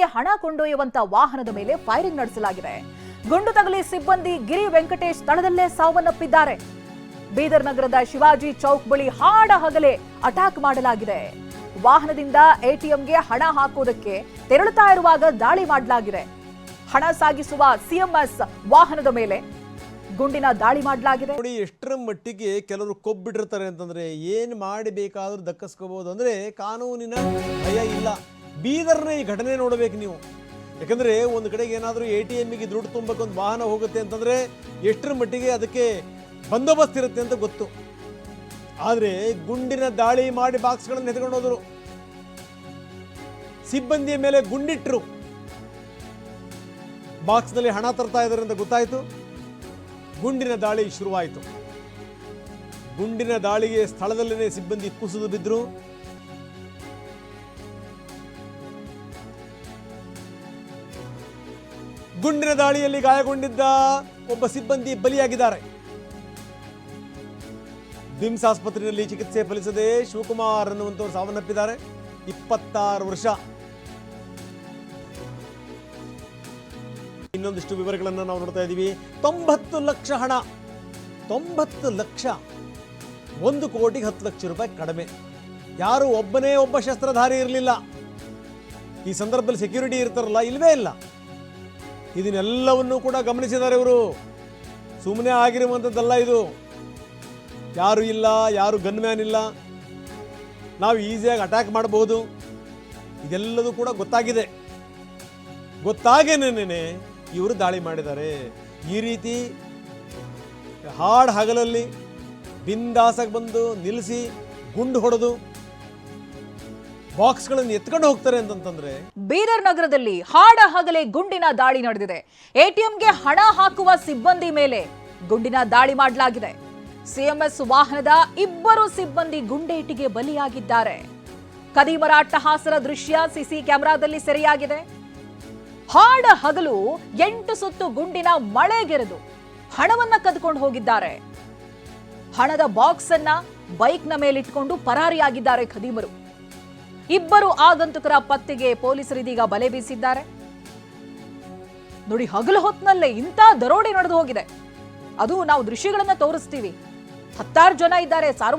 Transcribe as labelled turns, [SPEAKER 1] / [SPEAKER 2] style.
[SPEAKER 1] ಎಟಿಎಂಗೆ ಹಣ ಕೊಂಡೊಯ್ಯುವಂತ ವಾಹನದ ಮೇಲೆ ಫೈರಿಂಗ್ ನಡೆಸಲಾಗಿದೆ. ಗುಂಡು ತಗುಲಿ ಸಿಬ್ಬಂದಿ ಗಿರಿ ವೆಂಕಟೇಶ್ ಸ್ಥಳದಲ್ಲೇ ಸಾವನ್ನಪ್ಪಿದ್ದಾರೆ. ಬೀದರ್ ನಗರದ ಶಿವಾಜಿ ಚೌಕ್ ಬಳಿ ಹಾಡ ಹಗಲೇ ಅಟ್ಯಾಕ್ ಮಾಡಲಾಗಿದೆ. ವಾಹನದಿಂದ ಎಟಿಎಂಗೆ ಹಣ ಹಾಕುವುದಕ್ಕೆ ತೆರಳುತ್ತಾ ಇರುವಾಗ ದಾಳಿ ಮಾಡಲಾಗಿದೆ. ಹಣ ಸಾಗಿಸುವ ಸಿಎಂಎಸ್ ವಾಹನದ ಮೇಲೆ ಗುಂಡಿನ ದಾಳಿ ಮಾಡಲಾಗಿದೆ.
[SPEAKER 2] ನೋಡಿ ಎಷ್ಟರ ಮಟ್ಟಿಗೆ ಕೆಲವರು ಕೊಬ್ಬಿಟ್ಟಿರ್ತಾರೆ ಅಂತಂದ್ರೆ ಏನು ಮಾಡಬೇಕಾದ್ರೂ ದಕ್ಕಿಸ್ಕೋಬಹುದು ಅಂದ್ರೆ ಕಾನೂನಿನ ಭಯ ಇಲ್ಲ. ಬೀದರ್ನ ಈ ಘಟನೆ ನೋಡಬೇಕು ನೀವು. ಯಾಕಂದ್ರೆ ಒಂದು ಕಡೆಗೆ ಏನಾದರೂ ಎಟಿಎಂಗೆ ದುಡ್ಡು ತುಂಬಕ್ಕೊಂದು ವಾಹನ ಹೋಗುತ್ತೆ ಅಂತಂದ್ರೆ ಎಷ್ಟರ ಮಟ್ಟಿಗೆ ಅದಕ್ಕೆ ಬಂದೋಬಸ್ತ್ ಇರುತ್ತೆ ಅಂತ ಗೊತ್ತು. ಆದರೆ ಗುಂಡಿನ ದಾಳಿ ಮಾಡಿ ಬಾಕ್ಸ್ಗಳನ್ನು ಎತ್ಕೊಂಡು ಹೋದರು. ಸಿಬ್ಬಂದಿಯ ಮೇಲೆ ಗುಂಡಿಟ್ಟರು. ಬಾಕ್ಸ್ನಲ್ಲಿ ಹಣ ತರ್ತಾ ಇದ್ದಾರೆ ಅಂತ ಗೊತ್ತಾಯಿತು. ಗುಂಡಿನ ದಾಳಿ ಶುರುವಾಯಿತು. ಗುಂಡಿನ ದಾಳಿಗೆ ಸ್ಥಳದಲ್ಲೇ ಸಿಬ್ಬಂದಿ ಕುಸಿದು ಬಿದ್ದರು. ಗುಂಡಿನ ದಾಳಿಯಲ್ಲಿ ಗಾಯಗೊಂಡಿದ್ದ ಒಬ್ಬ ಸಿಬ್ಬಂದಿ ಬಲಿಯಾಗಿದ್ದಾರೆ. ಬಿಮ್ಸ್ ಆಸ್ಪತ್ರೆಯಲ್ಲಿ ಚಿಕಿತ್ಸೆ ಫಲಿಸದೆ ಶಿವಕುಮಾರ್ ಅನ್ನುವಂಥವ್ರು ಸಾವನ್ನಪ್ಪಿದ್ದಾರೆ. 26 ವರ್ಷ. ಇನ್ನೊಂದಿಷ್ಟು ವಿವರಗಳನ್ನು ನಾವು ನೋಡ್ತಾ ಇದ್ದೀವಿ. 90 ಲಕ್ಷ ಹಣ, 90 ಲಕ್ಷ, 1 ಕೋಟಿಗೆ 10 ಲಕ್ಷ ರೂಪಾಯಿ ಕಡಿಮೆ. ಯಾರು ಒಬ್ಬ ಶಸ್ತ್ರಧಾರಿ ಇರಲಿಲ್ಲ. ಈ ಸಂದರ್ಭದಲ್ಲಿ ಸೆಕ್ಯೂರಿಟಿ ಇರ್ತಾರಲ್ಲ, ಇಲ್ವೇ ಇಲ್ಲ. ಇದನ್ನೆಲ್ಲವನ್ನೂ ಕೂಡ ಗಮನಿಸಿದ್ದಾರೆ ಇವರು. ಸುಮ್ಮನೆ ಆಗಿರುವಂಥದ್ದಲ್ಲ ಇದು. ಯಾರು ಇಲ್ಲ, ಯಾರು ಗನ್ಮ್ಯಾನ್ ಇಲ್ಲ, ನಾವು ಈಸಿಯಾಗಿ ಅಟ್ಯಾಕ್ ಮಾಡಬಹುದು, ಇದೆಲ್ಲದೂ ಕೂಡ ಗೊತ್ತಾಗಿದೆ. ಗೊತ್ತಾಗೇನೇನೆ ಇವರು ದಾಳಿ ಮಾಡಿದ್ದಾರೆ. ಈ ರೀತಿ ಹಾಡ್ ಹಗಲಲ್ಲಿ ಬಿಂದಾಸಾಗಿ ಬಂದು ನಿಲ್ಲಿಸಿ ಗುಂಡು ಹೊಡೆದು ಬಾಕ್ಸ್ಗಳನ್ನು ಎತ್ಕೊಂಡು ಹೋಗ್ತಾರೆ ಅಂತಂದ್ರೆ.
[SPEAKER 1] ಬೀದರ್ ನಗರದಲ್ಲಿ ಹಾಡ ಹಗಲೇ ಗುಂಡಿನ ದಾಳಿ ನಡೆದಿದೆ. ಎಟಿಎಂಗೆ ಹಣ ಹಾಕುವ ಸಿಬ್ಬಂದಿ ಮೇಲೆ ಗುಂಡಿನ ದಾಳಿ ಮಾಡಲಾಗಿದೆ. ಸಿಎಂಎಸ್ ವಾಹನದ 2 ಸಿಬ್ಬಂದಿ ಗುಂಡೇಟಿಗೆ ಬಲಿಯಾಗಿದ್ದಾರೆ. ಖದೀಮರ ಅಟ್ಟಹಾಸರ ದೃಶ್ಯ ಸಿಸಿ ಕ್ಯಾಮೆರಾದಲ್ಲಿ ಸೆರೆಯಾಗಿದೆ. ಹಾಡ ಹಗಲು 8 ಸುತ್ತು ಗುಂಡಿನ ಮಳೆಗೆರೆದು ಹಣವನ್ನ ಕದ್ಕೊಂಡು ಹೋಗಿದ್ದಾರೆ. ಹಣದ ಬಾಕ್ಸ್ ಅನ್ನ ಬೈಕ್ನ ಮೇಲಿಟ್ಕೊಂಡು ಪರಾರಿಯಾಗಿದ್ದಾರೆ ಖದೀಮರು. 2 ಆಗಂತುಕರ ಪತ್ತೆಗೆ ಪೊಲೀಸರು ಇದೀಗ ಬಲೆ ಬೀಸಿದ್ದಾರೆ. ನೋಡಿ, ಹಗಲು ಹೊತ್ತಿನಲ್ಲೇ ಇಂಥ ದರೋಡೆ ನಡೆದು ಹೋಗಿದೆ. ಅದು ನಾವು ದೃಶ್ಯಗಳನ್ನ ತೋರಿಸ್ತೀವಿ. 10 ಜನ ಇದ್ದಾರೆ.